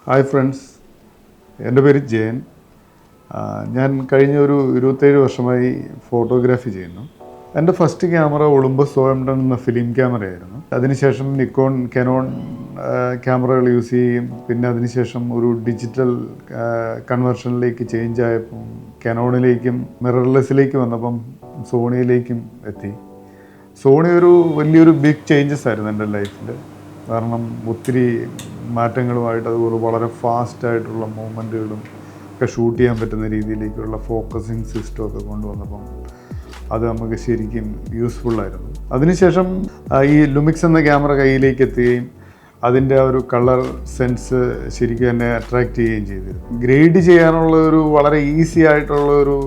Hi friends, എൻ്റെ പേര് ജയൻ. ഞാൻ കഴിഞ്ഞ ഒരു 27 വർഷമായി ഫോട്ടോഗ്രാഫി ചെയ്യുന്നു. എൻ്റെ ഫസ്റ്റ് ക്യാമറ ഒളിമ്പസ് OM10 എന്ന ഫിലിം ക്യാമറയായിരുന്നു. അതിനുശേഷം നിക്കോൺ, കനോൺ ക്യാമറകൾ യൂസ് ചെയ്യും. പിന്നെ അതിനുശേഷം ഒരു ഡിജിറ്റൽ കൺവേർഷനിലേക്ക് ചേഞ്ച് ആയപ്പം കനോണിലേക്കും മിറർലെസ്സിലേക്ക് വന്നപ്പം സോണിയിലേക്കും എത്തി. സോണി വലിയൊരു ബിഗ് ചേഞ്ചസ് ആയിരുന്നു എൻ്റെ ലൈഫിൽ. കാരണം ഒത്തിരി മാറ്റങ്ങളുമായിട്ട്, അതുപോലെ വളരെ ഫാസ്റ്റായിട്ടുള്ള മൂവ്മെൻറ്റുകളും ഒക്കെ ഷൂട്ട് ചെയ്യാൻ പറ്റുന്ന രീതിയിലേക്കുള്ള ഫോക്കസിങ് സിസ്റ്റമൊക്കെ കൊണ്ടുവന്നപ്പം അത് നമുക്ക് ശരിക്കും യൂസ്ഫുള്ളായിരുന്നു. അതിനുശേഷം ഈ ലുമിക്സ് എന്ന ക്യാമറ കയ്യിലേക്ക് എത്തുകയും അതിൻ്റെ ഒരു കളർ സെൻസ് ശരിക്കും എന്നെ അട്രാക്റ്റ് ചെയ്യുകയും ചെയ്തിരുന്നു. ഗ്രേഡ് ചെയ്യാനുള്ള ഒരു വളരെ ഈസി ആയിട്ടുള്ള ഒരു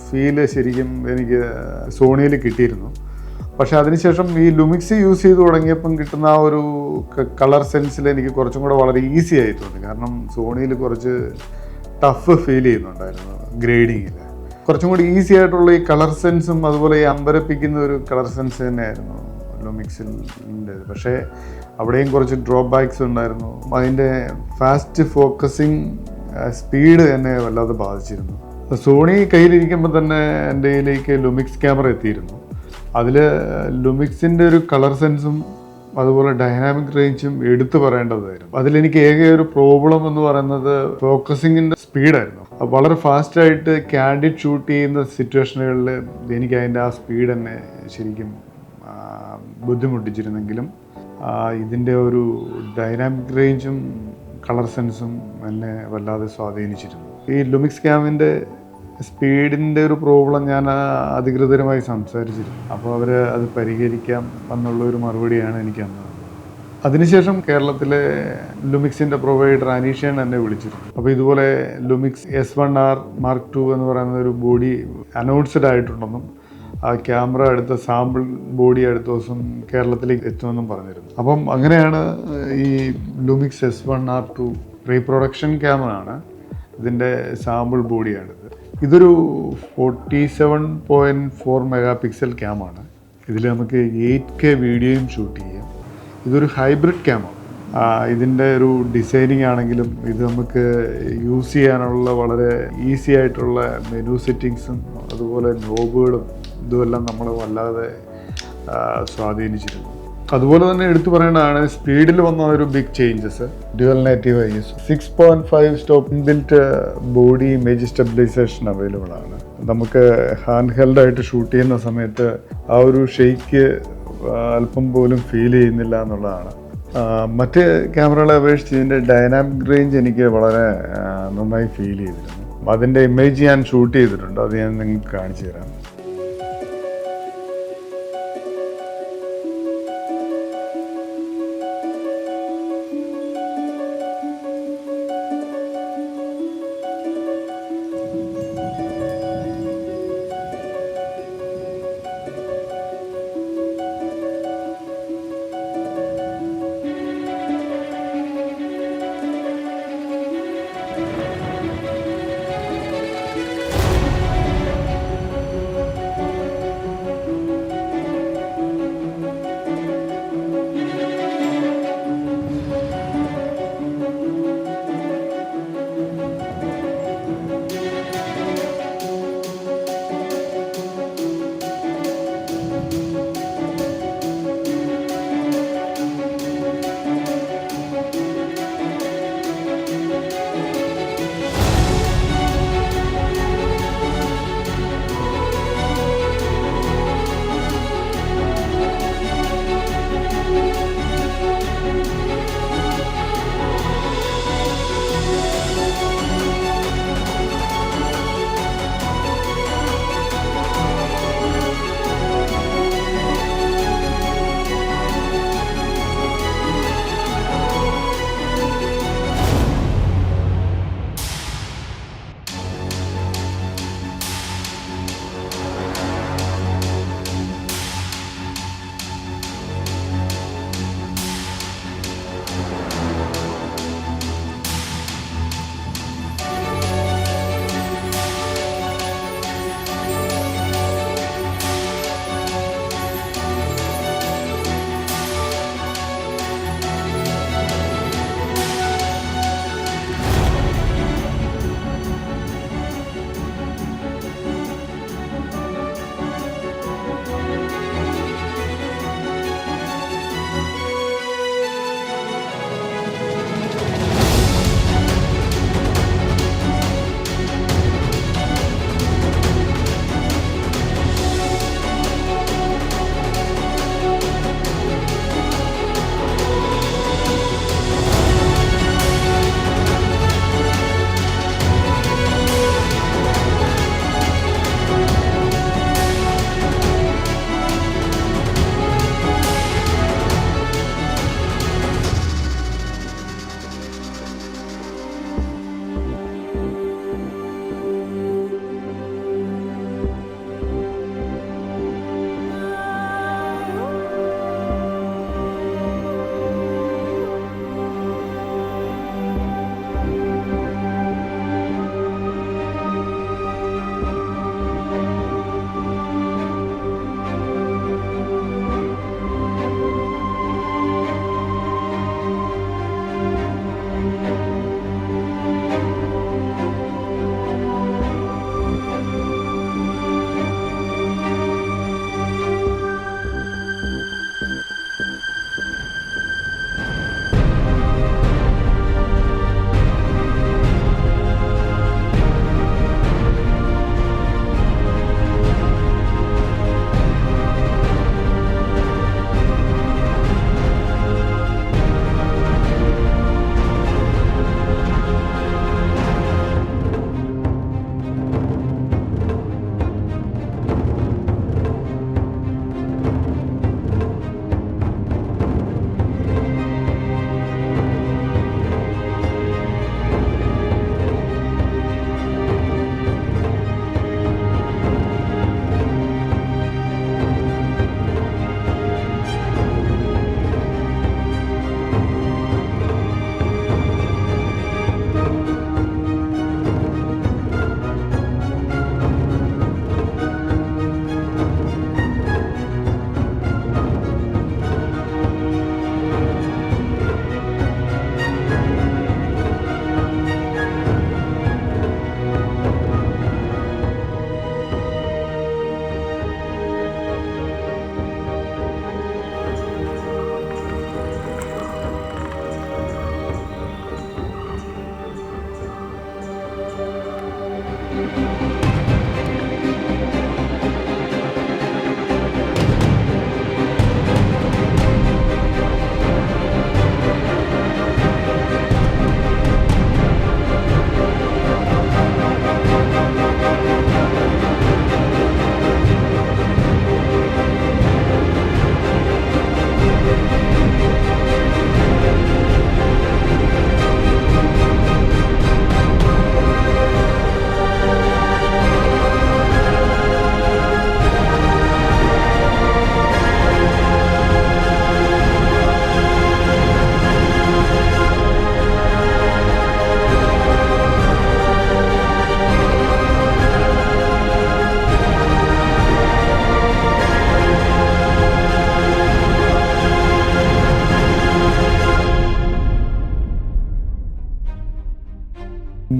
ഫീല് ശരിക്കും എനിക്ക് സോണിയിൽ കിട്ടിയിരുന്നു. പക്ഷേ അതിനുശേഷം ഈ ലുമിക്സ് യൂസ് ചെയ്ത് തുടങ്ങിയപ്പം കിട്ടുന്ന ആ ഒരു കളർ സെൻസിൽ എനിക്ക് കുറച്ചും കൂടെ വളരെ ഈസി ആയി തോന്നി. കാരണം സോണിയിൽ കുറച്ച് ടഫ് ഫീൽ ചെയ്യുന്നുണ്ടായിരുന്നു ഗ്രേഡിങ്ങിൽ. കുറച്ചും കൂടി ഈസി ആയിട്ടുള്ള ഈ കളർ സെൻസും അതുപോലെ ഈ അമ്പരപ്പിക്കുന്ന ഒരു കളർ സെൻസ് തന്നെയായിരുന്നു ലുമിക്സിൻ്റെ. പക്ഷേ അവിടെയും കുറച്ച് ഡ്രോബാക്സ് ഉണ്ടായിരുന്നു. അതിൻ്റെ ഫാസ്റ്റ് ഫോക്കസിങ് സ്പീഡ് എന്നെ വല്ലാതെ ബാധിച്ചിരുന്നു. സോണി കയ്യിലിരിക്കുമ്പോൾ തന്നെ എൻ്റെ കയ്യിലേക്ക് ലുമിക്സ് ക്യാമറ എത്തിയിരുന്നു. അതിൽ ലുമിക്സിൻ്റെ ഒരു കളർ സെൻസും അതുപോലെ ഡൈനാമിക് റേഞ്ചും എടുത്തു പറയേണ്ടതായിരുന്നു. അതിലെനിക്ക് ഏക ഒരു പ്രോബ്ലം എന്ന് പറയുന്നത് ഫോക്കസിങ്ങിൻ്റെ സ്പീഡായിരുന്നു. വളരെ ഫാസ്റ്റായിട്ട് ക്യാൻഡിഡ് ഷൂട്ട് ചെയ്യുന്ന സിറ്റുവേഷനുകളിൽ എനിക്ക് അതിൻ്റെ ആ സ്പീഡ് തന്നെ ശരിക്കും ബുദ്ധിമുട്ടിച്ചിരുന്നെങ്കിലും ഇതിൻ്റെ ഒരു ഡൈനാമിക് റേഞ്ചും കളർ സെൻസും എന്നെ വല്ലാതെ സ്വാധീനിച്ചിരുന്നു. ഈ ലുമിക്സ് ക്യാമിൻ്റെ സ്പീഡിൻ്റെ ഒരു പ്രോബ്ലം ഞാൻ അധികൃതരുമായി സംസാരിച്ചിരുന്നു. അപ്പോൾ അവർ അത് പരിഹരിക്കാം എന്നുള്ളൊരു മറുപടിയാണ് എനിക്ക് തന്നത്. അതിനുശേഷം കേരളത്തിലെ ലുമിക്സിൻ്റെ പ്രൊവൈഡർ അനീഷയാണ് എന്നെ വിളിച്ചിരുന്നു. അപ്പോൾ ഇതുപോലെ ലുമിക്സ് S1R Mark II എന്ന് പറയുന്ന ഒരു ബോഡി അനൗൺസ്ഡ് ആയിട്ടുണ്ടെന്നും ആ ക്യാമറ അടുത്ത സാമ്പിൾ ബോഡി അടുത്ത ദിവസം കേരളത്തിലേക്ക് എത്തുമെന്നും പറഞ്ഞിരുന്നു. അപ്പം അങ്ങനെയാണ് ഈ Lumix S1R II reproduction camera ആണ്. ഇതിൻ്റെ സാമ്പിൾ ബോഡിയാണിത്. ഇതൊരു 47.4 മെഗാപിക്സൽ ക്യാമാണ്. ഇതിൽ നമുക്ക് 8K വീഡിയോയും ഷൂട്ട് ചെയ്യാം. ഇതൊരു ഹൈബ്രിഡ് ക്യാമാണ്. ഇതിൻ്റെ ഒരു ഡിസൈനിങ് ആണെങ്കിലും ഇത് നമുക്ക് യൂസ് ചെയ്യാനുള്ള വളരെ ഈസി ആയിട്ടുള്ള മെനു സെറ്റിങ്സും അതുപോലെ നോബുകളും ഇതുമെല്ലാം നമ്മൾ വല്ലാതെ സ്വാധീനിച്ചിരുന്നു. അതുപോലെ തന്നെ എടുത്തു പറയേണ്ടതാണ് സ്പീഡിൽ വന്ന ഒരു ബിഗ് ചേഞ്ചസ്. ഡ്യുവൽ നേറ്റീവ് ISO 6.5 stop inbuilt body image stabilization available ആണ്. നമുക്ക് ഹാൻഡ് ഹെൽഡായിട്ട് ഷൂട്ട് ചെയ്യുന്ന സമയത്ത് ആ ഒരു ഷെയ്ക്ക് അല്പം പോലും ഫീൽ ചെയ്യുന്നില്ല എന്നുള്ളതാണ്. മറ്റ് ക്യാമറകളെ അപേക്ഷിച്ച് ഇതിൻ്റെ ഡൈനാമിക് റേഞ്ച് എനിക്ക് വളരെ നന്നായി ഫീൽ ചെയ്തിരുന്നു. അതിൻ്റെ ഇമേജ് ഞാൻ ഷൂട്ട് ചെയ്തിട്ടുണ്ട്. അത് ഞാൻ നിങ്ങൾക്ക് കാണിച്ചു തരാം.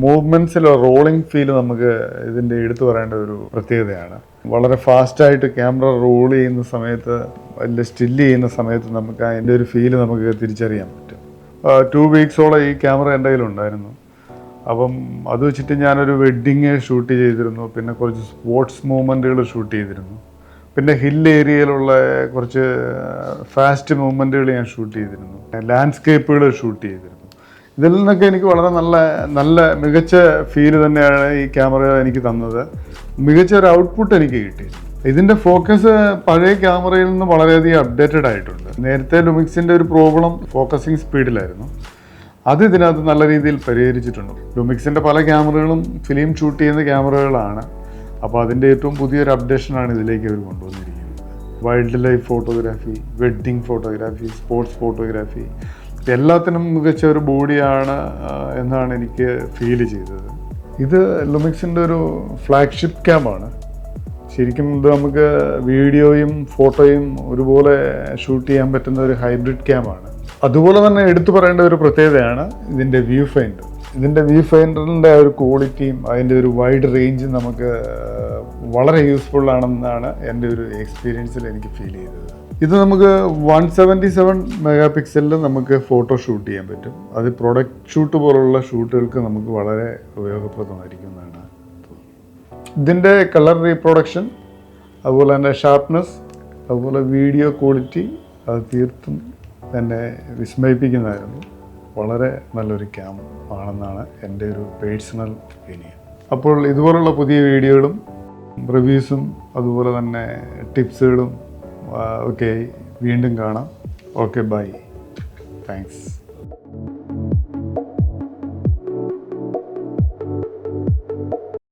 മൂവ്മെൻറ്റ്സിലോ റോളിംഗ് ഫീൽ നമുക്ക് ഇതിൻ്റെ എടുത്തു പറയേണ്ട ഒരു പ്രത്യേകതയാണ്. വളരെ ഫാസ്റ്റായിട്ട് ക്യാമറ റോൾ ചെയ്യുന്ന സമയത്ത്, അതിൽ സ്റ്റില്ല് ചെയ്യുന്ന സമയത്ത് നമുക്ക് അതിൻ്റെ ഒരു ഫീല് നമുക്ക് തിരിച്ചറിയാൻ പറ്റും. 2 വീക്സോളം ഈ ക്യാമറ എൻ്റെ കയ്യിലുണ്ടായിരുന്നു. അപ്പം അത് വെച്ചിട്ട് ഞാനൊരു വെഡ്ഡിങ് ഷൂട്ട് ചെയ്തിരുന്നു, പിന്നെ കുറച്ച് സ്പോർട്സ് മൂവ്മെൻറ്റുകൾ ഷൂട്ട് ചെയ്തിരുന്നു, പിന്നെ ഹിൽ ഏരിയയിലുള്ള കുറച്ച് ഫാസ്റ്റ് മൂവ്മെൻറ്റുകൾ ഞാൻ ഷൂട്ട് ചെയ്തിരുന്നു, ലാൻഡ്സ്കേപ്പുകൾ ഷൂട്ട് ചെയ്തിരുന്നു. ഇതിൽ നിന്നൊക്കെ എനിക്ക് വളരെ നല്ല മികച്ച ഫീല് തന്നെയാണ് ഈ ക്യാമറ എനിക്ക് തന്നത്. മികച്ച ഒരു ഔട്ട്പുട്ട് എനിക്ക് കിട്ടി. ഇതിൻ്റെ ഫോക്കസ് പഴയ ക്യാമറയിൽ നിന്ന് വളരെയധികം അപ്ഡേറ്റഡ് ആയിട്ടുണ്ട്. നേരത്തെ ലുമിക്സിൻ്റെ ഒരു പ്രോബ്ലം ഫോക്കസിങ് സ്പീഡിലായിരുന്നു. അത് ഇതിനകത്ത് നല്ല രീതിയിൽ പരിഹരിച്ചിട്ടുണ്ട്. ലുമിക്സിൻ്റെ പല ക്യാമറകളും ഫിലിം ഷൂട്ട് ചെയ്യുന്ന ക്യാമറകളാണ്. അപ്പോൾ അതിൻ്റെ ഏറ്റവും പുതിയൊരു അപ്ഡേഷനാണ് ഇതിലേക്ക് അവർ കൊണ്ടുവന്നിരിക്കുന്നത്. Wild life photography, wedding photography, sports photography, എല്ലാത്തിനും മികച്ച ഒരു ബോഡിയാണ് എന്നാണ് എനിക്ക് ഫീൽ ചെയ്തത്. ഇത് ലുമിക്സിൻ്റെ ഒരു ഫ്ലാഗ്ഷിപ്പ് ക്യാമാണ്. ശരിക്കും ഇത് നമുക്ക് വീഡിയോയും ഫോട്ടോയും ഒരുപോലെ ഷൂട്ട് ചെയ്യാൻ പറ്റുന്ന ഒരു ഹൈബ്രിഡ് ക്യാമാണ്. അതുപോലെ തന്നെ എടുത്തു പറയേണ്ട ഒരു പ്രത്യേകതയാണ് ഇതിൻ്റെ വ്യൂ ഫൈൻഡർ. ഇതിൻ്റെ വ്യൂ ഫൈൻഡറിൻ്റെ ഒരു ക്വാളിറ്റിയും അതിൻ്റെ ഒരു വൈഡ് റേഞ്ചും നമുക്ക് വളരെ യൂസ്ഫുൾ ആണെന്നാണ് എൻ്റെ ഒരു എക്സ്പീരിയൻസിൽ എനിക്ക് ഫീൽ ചെയ്തത്. ഇത് നമുക്ക് 177 മെഗാ പിക്സലിൽ നമുക്ക് ഫോട്ടോ ഷൂട്ട് ചെയ്യാൻ പറ്റും. അത് പ്രൊഡക്റ്റ് ഷൂട്ട് പോലുള്ള ഷൂട്ടുകൾക്ക് നമുക്ക് വളരെ ഉപയോഗപ്രദമായിരിക്കും എന്നാണ് തോന്നുന്നത്. ഇതിൻ്റെ കളർ റീപ്രൊഡക്ഷൻ, അതുപോലെ തന്നെ ഷാർപ്നെസ്, അതുപോലെ വീഡിയോ ക്വാളിറ്റി, അത് തീർത്തും എന്നെ വിസ്മയിപ്പിക്കുന്നതായിരുന്നു. വളരെ നല്ലൊരു ക്യാം ആണെന്നാണ് എൻ്റെ ഒരു പേഴ്സണൽ ഒപ്പീനിയൻ. അപ്പോൾ ഇതുപോലുള്ള പുതിയ വീഡിയോകളും റിവ്യൂസും അതുപോലെ തന്നെ ടിപ്സുകളും ഒക്കെ വീണ്ടും കാണാം. Okay, bye, thanks.